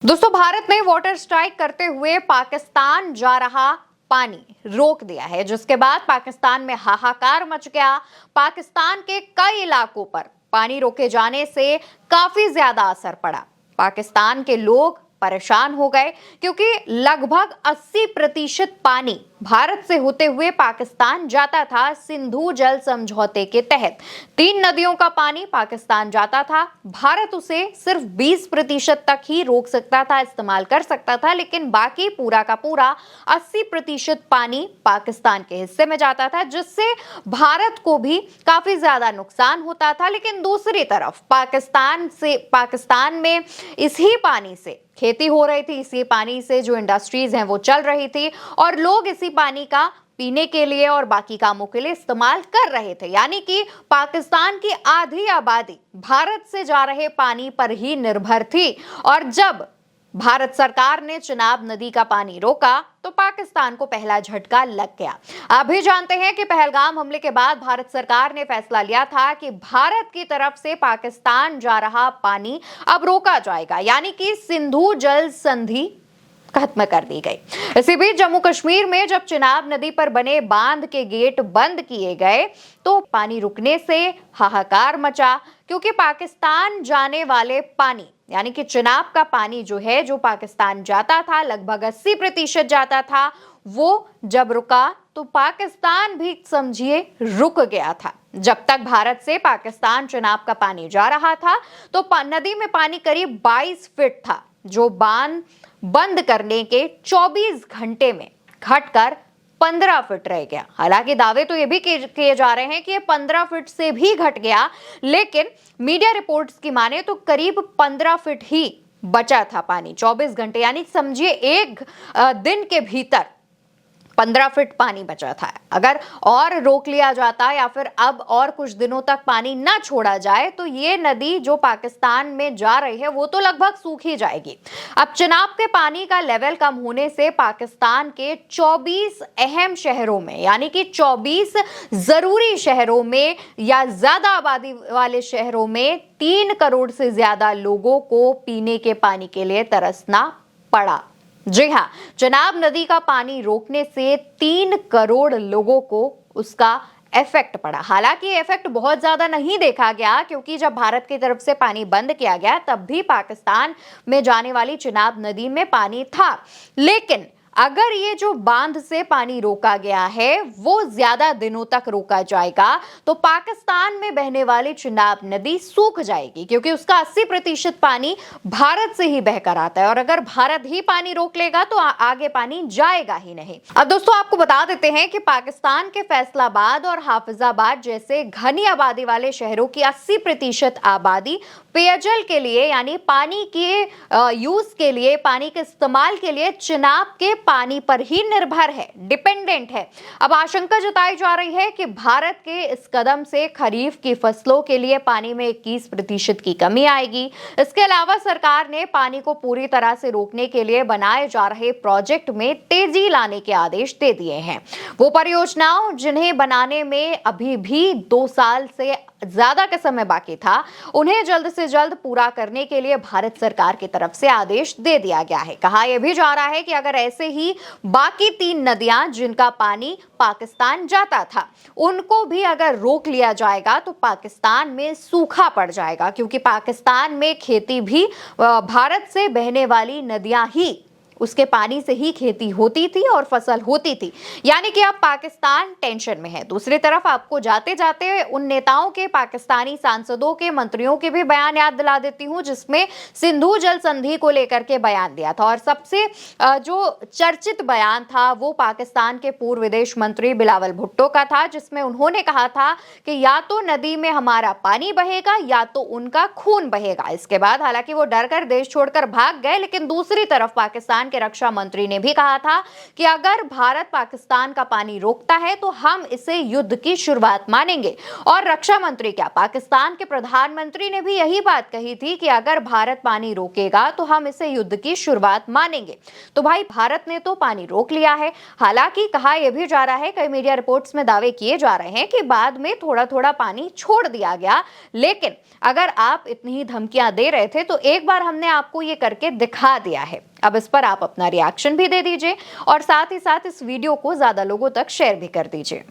दोस्तों, भारत ने water strike करते हुए पाकिस्तान जा रहा पानी रोक दिया है, जिसके बाद पाकिस्तान में हाहाकार मच गया। पाकिस्तान के कई इलाकों पर पानी रोके जाने से काफी ज्यादा असर पड़ा। पाकिस्तान के लोग परेशान हो गए क्योंकि लगभग 80% पानी भारत से होते हुए पाकिस्तान जाता था। सिंधु जल समझौते के तहत 3 नदियों का पानी पाकिस्तान जाता था। भारत उसे सिर्फ 20% तक ही रोक सकता था, इस्तेमाल कर सकता था, लेकिन बाकी पूरा का पूरा 80% पानी पाकिस्तान के हिस्से में जाता था, जिससे भारत को भी काफी ज्यादा नुकसान होता था। लेकिन दूसरी तरफ पाकिस्तान में इसी पानी से खेती हो रही थी, इसी पानी से जो इंडस्ट्रीज हैं वो चल रही थी और लोग इसी पानी का पीने के लिए और बाकी कामों के लिए इस्तेमाल कर रहे थे। यानी कि पाकिस्तान की आधी आबादी भारत से जा रहे पानी पर ही निर्भर थी। और जब भारत सरकार ने चिनाब नदी का पानी रोका तो पाकिस्तान को पहला झटका लग गया। आप भी जानते हैं कि पहलगाम हमले के बाद भारत सरकार ने फैसला लिया था कि भारत की तरफ से पाकिस्तान जा रहा पानी अब रोका जाएगा, यानी कि सिंधु जल संधि खत्म कर दी गई। इसी बीच जम्मू कश्मीर में जब चिनाब नदी पर बने बांध के गेट बंद किए गए तो पानी रुकने से हाहाकार मचा, क्योंकि पाकिस्तान जाने वाले पानी यानी कि चिनाब का पानी जो पाकिस्तान जाता था, लगभग 80% जाता था, वो जब रुका तो पाकिस्तान भी समझिए रुक गया था। जब तक भारत से पाकिस्तान चिनाब का पानी जा रहा था तो नदी में पानी करीब 22 फीट था, जो बांध बंद करने के 24 घंटे में घटकर 15 फीट रह गया। हालांकि दावे तो ये भी किए जा रहे हैं कि ये 15 फीट से भी घट गया, लेकिन मीडिया रिपोर्ट्स की माने तो करीब 15 फीट ही बचा था पानी 24 घंटे, यानी समझिए एक दिन के भीतर 15 फीट पानी बचा था। अगर और रोक लिया जाता या फिर अब और कुछ दिनों तक पानी ना छोड़ा जाए तो ये नदी जो पाकिस्तान में जा रही है वो तो लगभग सूख ही जाएगी। अब चिनाब के पानी का लेवल कम होने से पाकिस्तान के 24 अहम शहरों में, यानी कि 24 जरूरी शहरों में या ज्यादा आबादी वाले शहरों में 3 करोड़ से ज्यादा लोगों को पीने के पानी के लिए तरसना पड़ा। जी हाँ, चिनाब नदी का पानी रोकने से 3 करोड़ लोगों को उसका इफेक्ट पड़ा। हालांकि इफेक्ट बहुत ज्यादा नहीं देखा गया, क्योंकि जब भारत की तरफ से पानी बंद किया गया तब भी पाकिस्तान में जाने वाली चिनाब नदी में पानी था। लेकिन अगर ये जो बांध से पानी रोका गया है वो ज्यादा दिनों तक रोका जाएगा तो पाकिस्तान में बहने वाली चिनाब नदी सूख जाएगी, क्योंकि उसका 80% पानी भारत से ही बहकर आता है और अगर भारत ही पानी रोक लेगा तो आगे पानी जाएगा ही नहीं। अब दोस्तों, आपको बता देते हैं कि पाकिस्तान के फैसलाबाद और हाफिजाबाद जैसे घनी आबादी वाले शहरों की 80% आबादी पेयजल के लिए, यानी पानी के यूज के लिए, पानी के इस्तेमाल के लिए चिनाब के पानी पर ही निर्भर है, डिपेंडेंट है। अब आशंका जताई जा रही है कि भारत के इस कदम से खरीफ की फसलों के लिए पानी में 21% की कमी आएगी। इसके अलावा सरकार ने पानी को पूरी तरह से रोकने के लिए बनाए जा रहे प्रोजेक्ट में तेजी लाने के आदेश दे दिए हैं। वो परियोजनाओं जिन्हें बनाने में अभी भी 2 साल से ज्यादा का समय बाकी था, उन्हें जल्द से जल्द पूरा करने के लिए भारत सरकार की तरफ से आदेश दे दिया गया है। कहा यह भी जा रहा है कि अगर ऐसे ही बाकी 3 नदियां जिनका पानी पाकिस्तान जाता था उनको भी अगर रोक लिया जाएगा तो पाकिस्तान में सूखा पड़ जाएगा, क्योंकि पाकिस्तान में खेती भी भारत से बहने वाली नदियां ही, उसके पानी से ही खेती होती थी और फसल होती थी। यानी कि अब पाकिस्तान टेंशन में है। दूसरी तरफ आपको जाते जाते उन नेताओं के, पाकिस्तानी सांसदों के, मंत्रियों के भी बयान याद दिला देती हूं जिसमें सिंधु जल संधि को लेकर के बयान दिया था। और सबसे जो चर्चित बयान था वो पाकिस्तान के पूर्व विदेश मंत्री बिलावल भुट्टो का था, जिसमें उन्होंने कहा था कि या तो नदी में हमारा पानी बहेगा या तो उनका खून बहेगा। इसके बाद हालांकि वो डर कर देश छोड़कर भाग गए, लेकिन दूसरी तरफ पाकिस्तान पाकिस्तान के रक्षा मंत्री ने भी कहा था कि अगर भारत पाकिस्तान का पानी रोकता है तो हम इसे युद्ध की शुरुआत मानेंगे। और रक्षा मंत्री क्या, पाकिस्तान के प्रधानमंत्री ने भी यही बात कही थी कि अगर भारत पानी रोकेगा तो हम इसे युद्ध की शुरुआत मानेंगे। तो भाई भारत ने तो पानी रोक लिया है। हालांकि कहा यह भी जा रहा है, कई मीडिया रिपोर्ट्स में दावे किए जा रहे हैं कि बाद में थोड़ा थोड़ा पानी छोड़ दिया गया, लेकिन अगर आप इतनी ही धमकियां दे रहे थे तो एक बार हमने आपको ये करके दिखा दिया है। अब इस पर आप अपना रिएक्शन भी दे दीजिए और साथ ही साथ इस वीडियो को ज्यादा लोगों तक शेयर भी कर दीजिए।